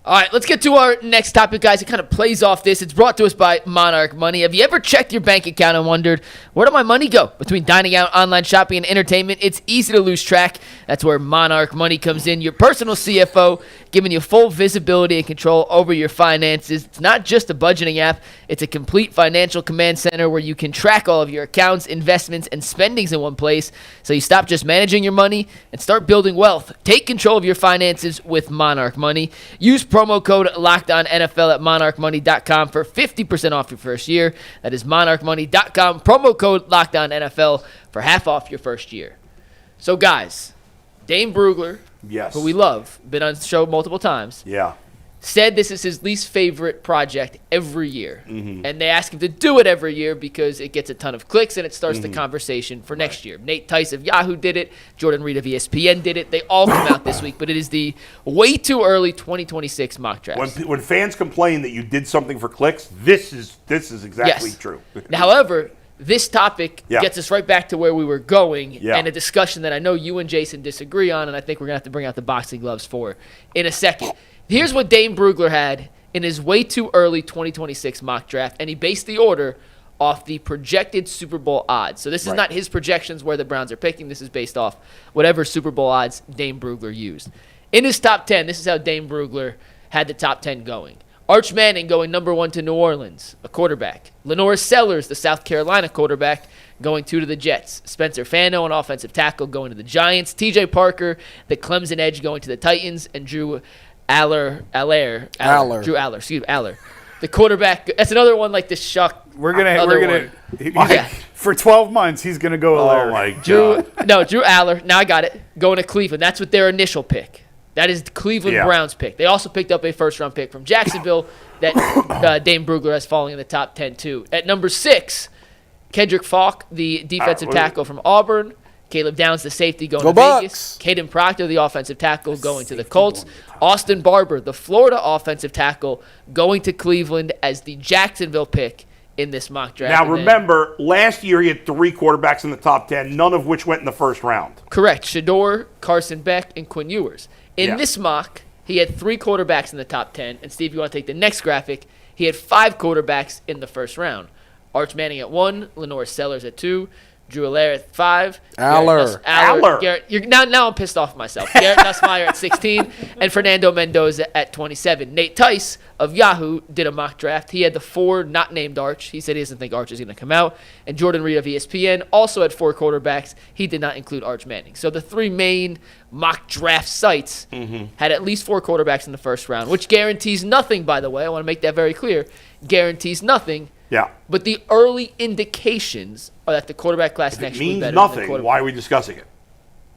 All right, let's get to our next topic, guys. It kind of plays off this. It's brought to us by Monarch Money. Have you ever checked your bank account and wondered, where did my money go? Between dining out, online shopping, and entertainment, it's easy to lose track. That's where Monarch Money comes in, your personal CFO, giving you full visibility and control over your finances. It's not just a budgeting app. It's a complete financial command center where you can track all of your accounts, investments, and spendings in one place, so you stop just managing your money and start building wealth. Take control of your finances with Monarch Money. Use promo code LOCKEDONNFL at monarchmoney.com for 50% off your first year. That is monarchmoney.com. Promo code LOCKEDONNFL for half off your first year. So, guys, Dane Brugler, yes, who we love, been on the show multiple times, said this is his least favorite project every year. Mm-hmm. And they ask him to do it every year because it gets a ton of clicks and it starts the conversation for next year. Nate Tice of Yahoo did it. Jordan Reed of ESPN did it. They all come out this week, but it is the way too early 2026 mock draft. When fans complain that you did something for clicks, this is exactly true. However, this topic gets us right back to where we were going and a discussion that I know you and Jason disagree on, and I think we're going to have to bring out the boxing gloves for in a second. Here's what Dane Brugler had in his way too early 2026 mock draft, and he based the order off the projected Super Bowl odds. So this is not his projections where the Browns are picking. This is based off whatever Super Bowl odds Dane Brugler used. In his top 10, this is how Dane Brugler had the top 10 going. Arch Manning going number 1 to New Orleans, a quarterback. Lenore Sellers, the South Carolina quarterback, going 2 to the Jets. Spencer Fano, an offensive tackle, going to the Giants. TJ Parker, the Clemson edge, going to the Titans. And Drew Allar. The quarterback. That's another one like the Shuck. We're gonna for 12 months he's gonna go Allar. Oh my God. Drew Allar. Now I got it. Going to Cleveland. That's what their initial pick. That is the Cleveland Browns pick. They also picked up a first-round pick from Jacksonville that Dane Brugler has falling in the top 10 too. At number 6, Kendrick Falk, the defensive tackle from Auburn. Caleb Downs, the safety, going to Vegas. Caden Proctor, the offensive tackle, going to the Colts. Austin Barber, the Florida offensive tackle, going to Cleveland as the Jacksonville pick in this mock draft. Now, remember, last year he had 3 quarterbacks in the top 10, none of which went in the first round. Correct. Shador, Carson Beck, and Quinn Ewers. In this mock, he had 3 quarterbacks in the top 10. And, Steve, you want to take the next graphic, he had 5 quarterbacks in the first round. Arch Manning at 1, Lenore Sellers at 2, Drew Allar at 5. Allar. Now I'm pissed off myself. Garrett Nussmeier at 16 and Fernando Mendoza at 27. Nate Tice of Yahoo did a mock draft. He had the 4 not named Arch. He said he doesn't think Arch is going to come out. And Jordan Reed of ESPN also had 4 quarterbacks. He did not include Arch Manning. So the 3 main mock draft sites had at least 4 quarterbacks in the first round, which guarantees nothing, by the way. I want to make that very clear. Guarantees nothing. Yeah. But the early indications are that the quarterback class next year will be better means than the nothing. Why are we discussing it?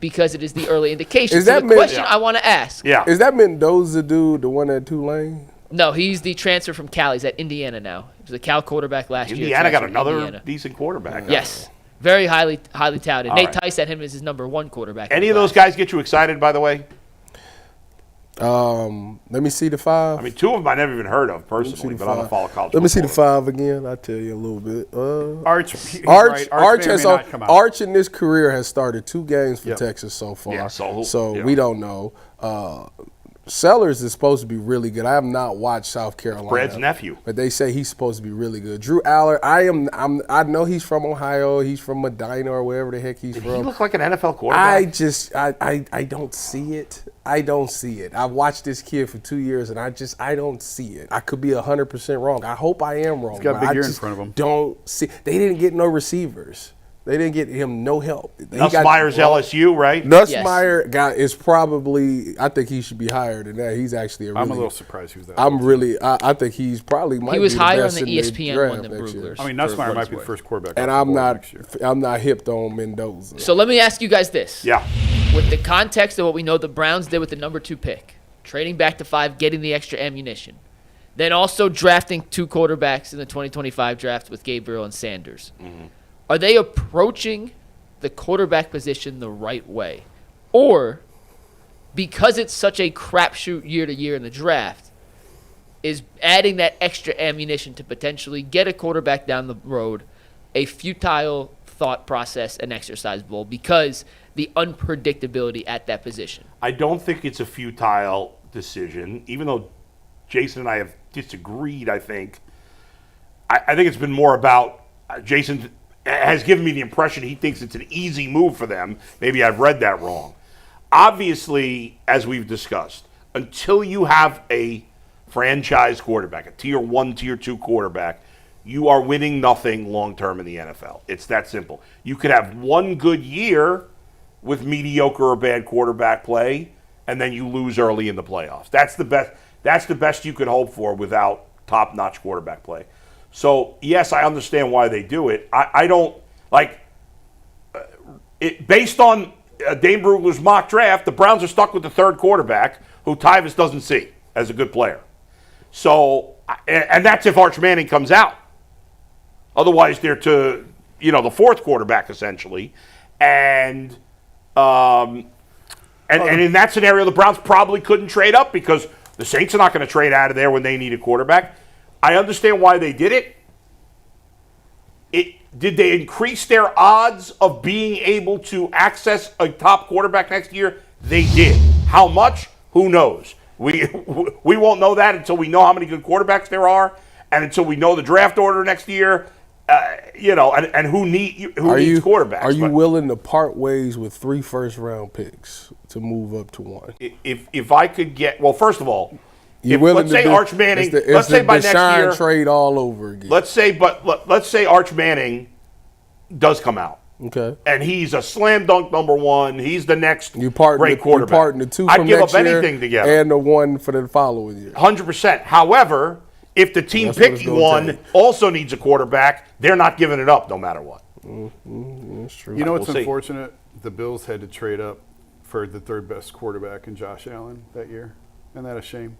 Because it is the early indications. Is that the question I want to ask. Is that Mendoza dude the one at Tulane? No, he's the transfer from Cal. He's at Indiana now. He was a Cal quarterback last year. Indiana got another decent quarterback. Yes. Very highly touted. Nate Tice had him as his number 1 quarterback. Any of those guys get you excited, by the way? Let me see the 5. I mean, 2 of them I never even heard of personally, but I don't follow college football. Let me see the 5 again. I'll tell you a little bit. Arch in this career has started 2 games for Texas so far. Yeah, so we don't know. Sellers is supposed to be really good. I have not watched South Carolina. Brad's nephew. But they say he's supposed to be really good. Drew Allar, I know he's from Ohio. He's from Medina or wherever the heck he's from. He look like an NFL quarterback? I don't see it. I don't see it. I've watched this kid for 2 years, and I don't see it. I could be 100% wrong. I hope I am wrong. He's got a big year in front of him. Don't see. They didn't get no receivers. They didn't get him no help. Nussmeier's LSU, right? Nussmeier is probably. I think he should be higher than that. He's actually I'm a little surprised he was that. I think he's probably might. He was be higher the on best the ESPN one than next year. Brugler's. I mean, Nussmeier might be the first quarterback. And I'm not hipped on Mendoza. So let me ask you guys this. Yeah. With the context of what we know the Browns did with the number 2 pick, trading back to 5, getting the extra ammunition, then also drafting 2 quarterbacks in the 2025 draft with Gabriel and Sanders. Are they approaching the quarterback position the right way? Or, because it's such a crapshoot year to year in the draft, is adding that extra ammunition to potentially get a quarterback down the road a futile thought process and exercise bowl because the unpredictability at that position? I don't think it's a futile decision, even though Jason and I have disagreed, I think. I think it's been more about Jason has given me the impression he thinks it's an easy move for them. Maybe I've read that wrong. Obviously, as we've discussed, until you have a franchise quarterback, a tier 1, tier 2 quarterback, you are winning nothing long-term in the NFL. It's that simple. You could have one good year with mediocre or bad quarterback play, and then you lose early in the playoffs. That's the best you could hope for without top-notch quarterback play. So, yes, I understand why they do it. I don't, like, it based on Dane Brugler's mock draft, the Browns are stuck with the third quarterback, who Tyvus doesn't see as a good player. So, and that's if Arch Manning comes out. Otherwise, they're to, the fourth quarterback, essentially. And in that scenario, the Browns probably couldn't trade up because the Saints are not going to trade out of there when they need a quarterback. I understand why they did it. Did they increase their odds of being able to access a top quarterback next year? They did. How much? Who knows? We won't know that until we know how many good quarterbacks there are, and until we know the draft order next year. And who needs quarterbacks? Are you willing to part ways with 3 first-round picks to move up to 1? If I could get, well, first of all, let's say Arch Manning, let's say by next year, trade all over again. Let's say Arch Manning does come out. Okay. And he's a slam dunk number 1. He's the next great quarterback. You parting the 2 from I'd give next up year anything together. and the 1 for the following year. 100%. However, if the team picking 1 also needs a quarterback, they're not giving it up no matter what. That's true. You know what's unfortunate? The Bills had to trade up for the third best quarterback in Josh Allen that year. Isn't that a shame?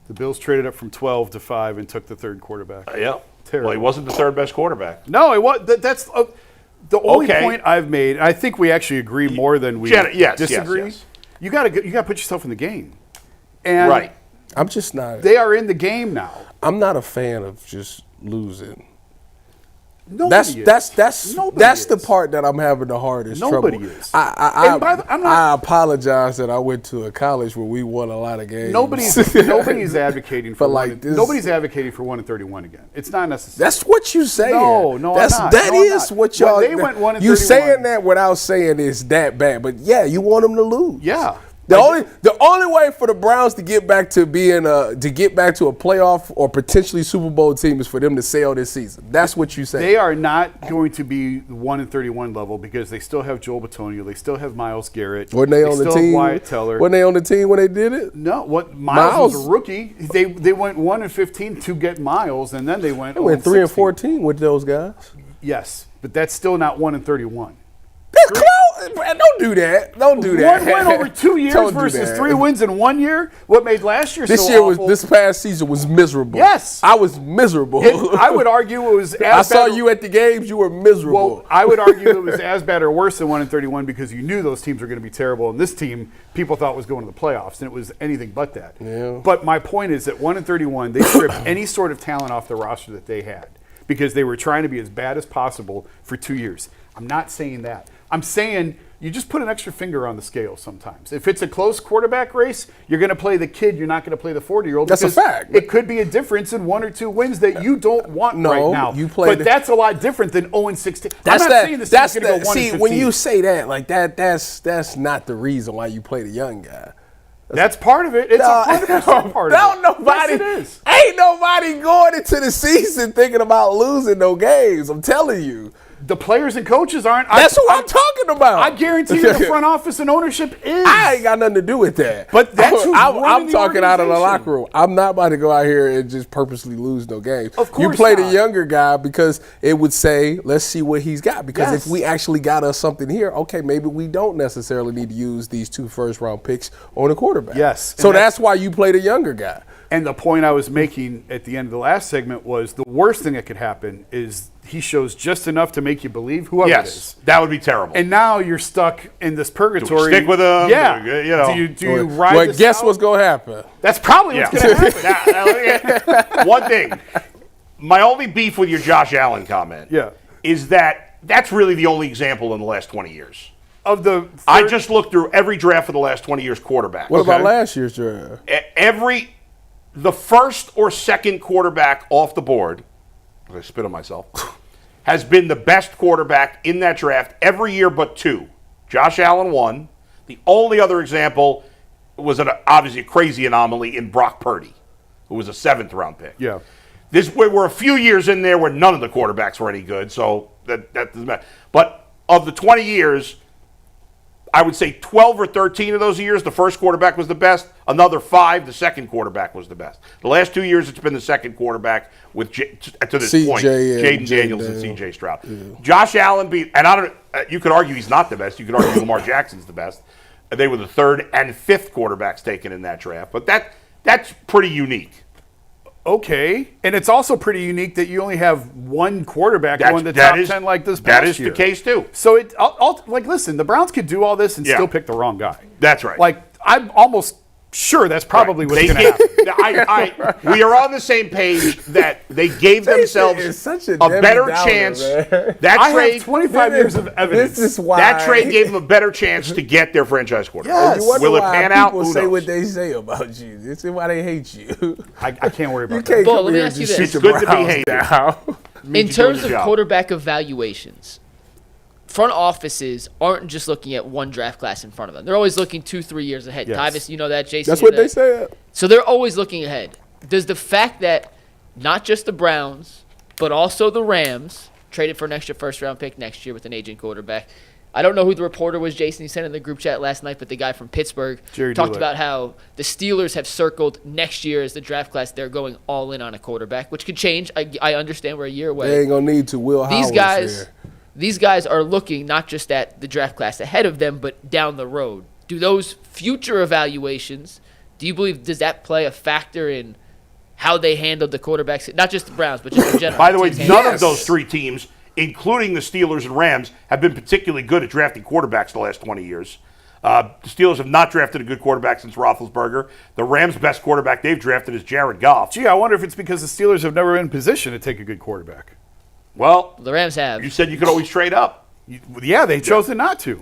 The Bills traded up from 12 to 5 and took the third quarterback. Yeah. Terrible. Well, he wasn't the third best quarterback. No, it was. That's the only point I've made. I think we actually agree more than we disagree. Yes. You got to put yourself in the game. And right. I'm just not. They are in the game now. I'm not a fan of just losing. Nobody That's the part that I'm having the hardest trouble. Nobody is. I apologize that I went to a college where we won a lot of games. Nobody's advocating for nobody's advocating for 1-31 again. It's not necessary. That's what you say. No, I'm not. That is what y'all. They went 1-31. You saying that without saying it's that bad, but yeah, you want them to lose. Yeah. The only way for the Browns to get back to being a playoff or potentially Super Bowl team is for them to sail this season. That's what you say. They are not going to be 1-31 level because they still have Joel Bitonio, they still have Myles Garrett. Weren't they on the team? Wyatt Teller. Weren't they on the team when they did it? No. Myles was a rookie. They went 1-15 to get Myles, and then they went. They went 3-14 with those guys. Yes, but that's still not 1-31. That's close. Don't do that. Don't do that. 1 win over 2 years versus 3 wins in 1 year. What made last year so awful? This past season was miserable. Yes. I was miserable. I would argue it was as bad. I saw you at the games. You were miserable. Well, I would argue it was as bad or worse than 1-31 because you knew those teams were going to be terrible. And this team, people thought was going to the playoffs, and it was anything but that. Yeah. But my point is that 1-31, they stripped any sort of talent off the roster that they had because they were trying to be as bad as possible for 2 years. I'm not saying that. I'm saying you just put an extra finger on the scale sometimes. If it's a close quarterback race, you're going to play the kid. You're not going to play the 40-year-old. That's a fact. It could be a difference in 1 or 2 wins that you don't want right now. But that's a lot different than 0-16. I'm not saying this is going to go 1-15. See, when you say that, like that's not the reason why you play the young guy. That's part of it. It's 100% part of it. Yes, it is. Ain't nobody going into the season thinking about losing no games. I'm telling you. The players and coaches aren't. That's what I'm talking about. I guarantee you the front office and ownership is. I ain't got nothing to do with that. But that's who's I'm talking out of the locker room. I'm not about to go out here and just purposely lose no games. Of course you play not. the younger guy because it would say, let's see what he's got. Because if we actually got us something here, okay, maybe we don't necessarily need to use these 2 first-round picks on a quarterback. Yes. So that's why you play the younger guy. And the point I was making at the end of the last segment was the worst thing that could happen is he shows just enough to make you believe whoever it is. That would be terrible. And now you're stuck in this purgatory. Stick with him. Yeah. Do you ride this guess out? what's going to happen? That's probably what's going to happen. One thing. My only beef with your Josh Allen comment is that's really the only example in the last 20 years. I just looked through every draft for the last 20 years quarterback. What about last year's draft? the first or second quarterback off the board, I spit on myself, has been the best quarterback in that draft every year but two. Josh Allen won. The only other example was obviously a crazy anomaly in Brock Purdy, who was a 7th-round pick. Yeah. We're a few years in there where none of the quarterbacks were any good, so that doesn't matter. But of the 20 years, I would say 12 or 13 of those years, the first quarterback was the best. Another 5, the second quarterback was the best. The last 2 years, it's been the second quarterback with, to this point, Jaden Daniels and C.J. Stroud. Yeah. Josh Allen you could argue he's not the best. You could argue Lamar Jackson's the best. They were the 3rd and 5th quarterbacks taken in that draft. But that's pretty unique. Okay, and it's also pretty unique that you only have one quarterback going the top 10 like this past year. That is the case too. So listen, the Browns could do all this and still pick the wrong guy. That's right. Like, I'm almost sure that's probably what's going to happen. We are on the same page that they gave themselves a better chance. I have 25 years of evidence. This is why that trade gave them a better chance to get their franchise quarterback. Yes. Will it pan out? People Who say knows? what they say about you. This is why they hate you. I can't worry about You that. Well, let me ask you this. It's good to be hated. In terms of quarterback evaluations, front offices aren't just looking at one draft class in front of them. They're always looking 2-3 years ahead. Yes. Tyvis, you know that. Jason, That's you know what they that. said. So they're always looking ahead. Does the fact that not just the Browns, but also the Rams traded for an extra first-round pick next year with an aging quarterback? I don't know who the reporter was, Jason. He sent in the group chat last night, but the guy from Pittsburgh talked about how the Steelers have circled next year as the draft class. They're going all in on a quarterback, which could change. I understand we're a year away. They ain't going to need to. Will Howard's These guys are looking not just at the draft class ahead of them, but down the road. Do those future evaluations, do you believe, does that play a factor in how they handled the quarterbacks? Not just the Browns, but just in general. By the way, none of those 3 teams, including the Steelers and Rams, have been particularly good at drafting quarterbacks the last 20 years. The Steelers have not drafted a good quarterback since Roethlisberger. The Rams' best quarterback they've drafted is Jared Goff. Gee, I wonder if it's because the Steelers have never been in position to take a good quarterback. Well, the Rams have. You said you could always trade up. Yeah, they chose not to.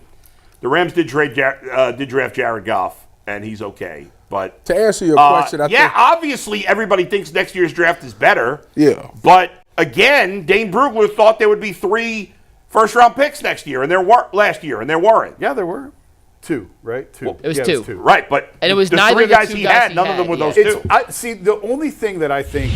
The Rams did draft Jared Goff, and he's okay. But to answer your question, I think obviously everybody thinks next year's draft is better. Yeah. But again, Dane Brugler thought there would be 3 first-round picks next year, and there were last year, and there weren't. Yeah, there were 2, right? 2. Well, it was 2. Right, but and it was the neither 3 the guys 2 he guys had, he none of them were those 2. See, the only thing that I think,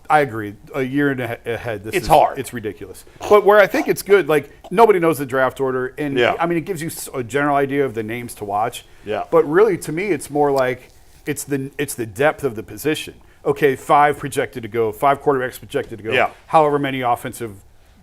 I agree, a year and ahead, it's hard. It's ridiculous. But where I think it's good, like, nobody knows the draft order, and I mean, it gives you a general idea of the names to watch. Yeah. But really, to me, it's more like it's the depth of the position. Okay, 5 projected to go, 5 quarterbacks projected to go. Yeah. However many offensive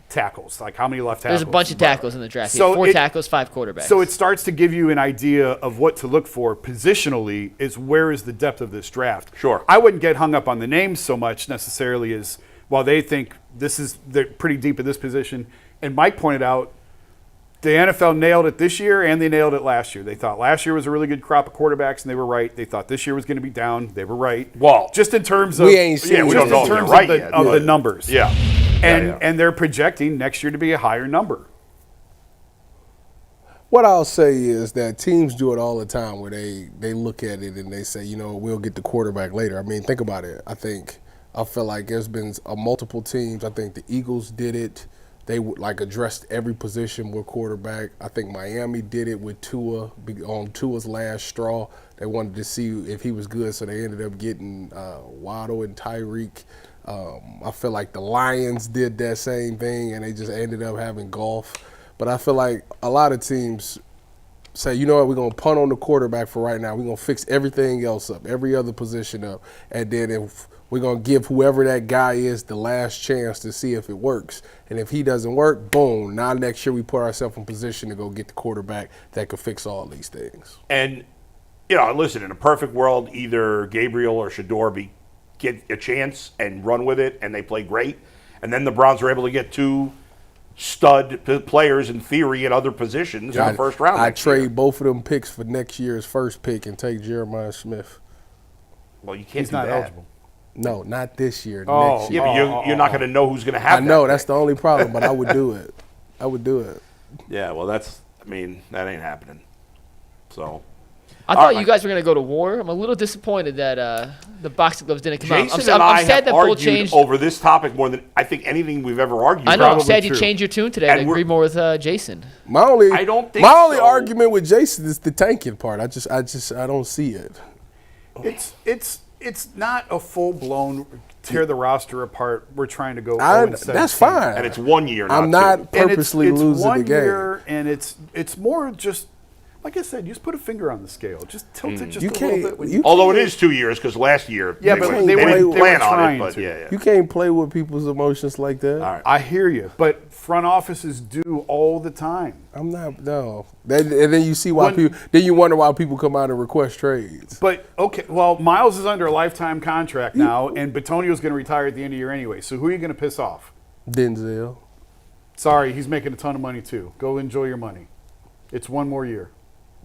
tackles, like how many left tackles? There's a bunch of tackles in the draft. So 4 tackles, 5 quarterbacks. So it starts to give you an idea of what to look for positionally. Is where is the depth of this draft? Sure. I wouldn't get hung up on the names so much necessarily as while they think they're pretty deep in this position. And Mike pointed out the NFL nailed it this year and they nailed it last year. They thought last year was a really good crop of quarterbacks and they were right. They thought this year was going to be down. They were right. Well, just in terms of we ain't seen we don't know if they're right yet, of the numbers. Yeah. And they're projecting next year to be a higher number. What I'll say is that teams do it all the time where they look at it and they say, you know, we'll get the quarterback later. I mean, think about it. I feel like there's been multiple teams. I think the Eagles did it. They addressed every position with quarterback. I think Miami did it with Tua on Tua's last straw. They wanted to see if he was good, so they ended up getting Waddle and Tyreek. I feel like the Lions did that same thing, and they just ended up having Goff. But I feel like a lot of teams say, you know what, we're going to punt on the quarterback for right now. We're going to fix everything else up, every other position up, and then if we're going to give whoever that guy is the last chance to see if it works. And if he doesn't work, boom, now next year we put ourselves in position to go get the quarterback that could fix all these things. And, you know, listen, in a perfect world, either Gabriel or Shador get a chance and run with it, and they play great. And then the Browns are able to get 2 stud players, in theory, at other positions in the first round. I trade both of them picks for next year's first pick and take Jeremiah Smith. Well, you can't He's do not that. eligible. No, not this year. Oh, next year. Yeah, but you're not going to know who's going to have I know, that that's pick. the only problem, but I would do it. I would do it. Yeah, well, that ain't happening. So, I thought you guys were going to go to war. I'm a little disappointed that the boxing gloves didn't come out. Jason and I sad have that Bull argued changed. over this topic more than I think anything we've ever argued. I know. I'm Probably sad you true. changed your tune today. I agree more with Jason. My only I don't think my only so. argument with Jason is the tanking part. I don't see it. It's not a full blown tear the roster apart. We're trying to go. 0-17. That's fine. And it's 1 year. I'm not not two. And purposely it's losing one the game. year, and it's more just like I said. You just put a finger on the scale. Just tilt it just You a little can't- bit. When you Although it is 2 years because last year Yeah, they but were- they they were- didn't they were plan on trying it. But to. yeah. You can't play with people's emotions like that. All right. I hear you, but front offices do all the time. I'm not. No. And then you see why When- people. Then you wonder why people come out and request trades. But okay, well, Miles is under a lifetime contract now, and Batonio's going to retire at the end of the year anyway. So who are you going to piss off? Denzel. Sorry, he's making a ton of money too. Go enjoy your money. It's one more year.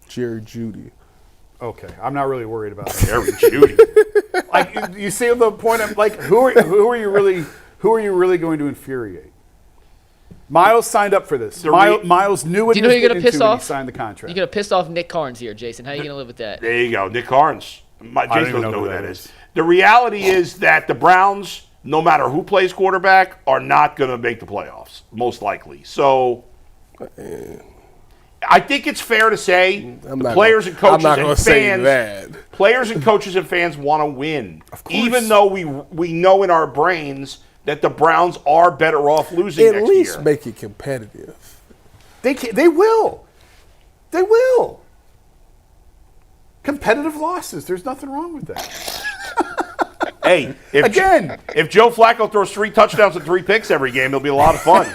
Jerry Judy. Okay, I'm not really worried about it. Jerry Judy. Like you see the point. I'm like, who are you really going to infuriate? Miles signed up for this. Miles knew what Do you he know was who you're getting going to piss into when he off? signed the contract. You're going to piss off Nick Carnes here, Jason. How are you going to live with that? There you go. Nick Carnes. Jason don't doesn't even know who that is. The reality is that the Browns, no matter who plays quarterback, are not going to make the playoffs, most likely. So I think it's fair to say the players and coaches and fans, players and coaches and fans want to win, even though we know in our brains that the Browns are better off losing At next least year. make it competitive. They will. They will. Competitive losses. There's nothing wrong with that. Hey, if Joe Flacco throws 3 touchdowns and 3 picks every game, it'll be a lot of fun.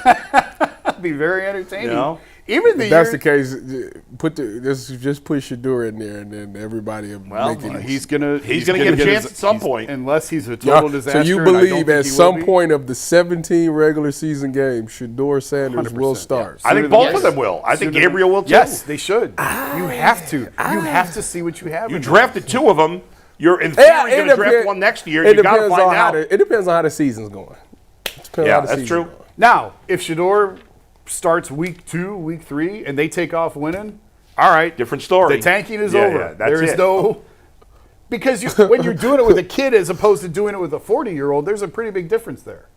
It'd be very entertaining. You know? Even the If that's year, the case, just put Shador in there, and then everybody will make it. he's gonna get a chance at some point. unless he's a total disaster. So you and I don't believe think at he will some be. point of the 17 regular season games, Shador Sanders will 100%, start. I think both of them will. I think Gabriel will too. Yes, they should. You have to. You have to see what you have. You in drafted 2 of them. You're in theory going to draft one next year. You got to find out. It depends on how the season's going. Yeah, that's true. them. Now, if Shador starts week 2, week 3, and they take off winning, all right, Different story. the tanking is Yeah, over. yeah, that's there is it. no because when you're doing it with a kid as opposed to doing it with a 40-year-old, there's a pretty big difference there.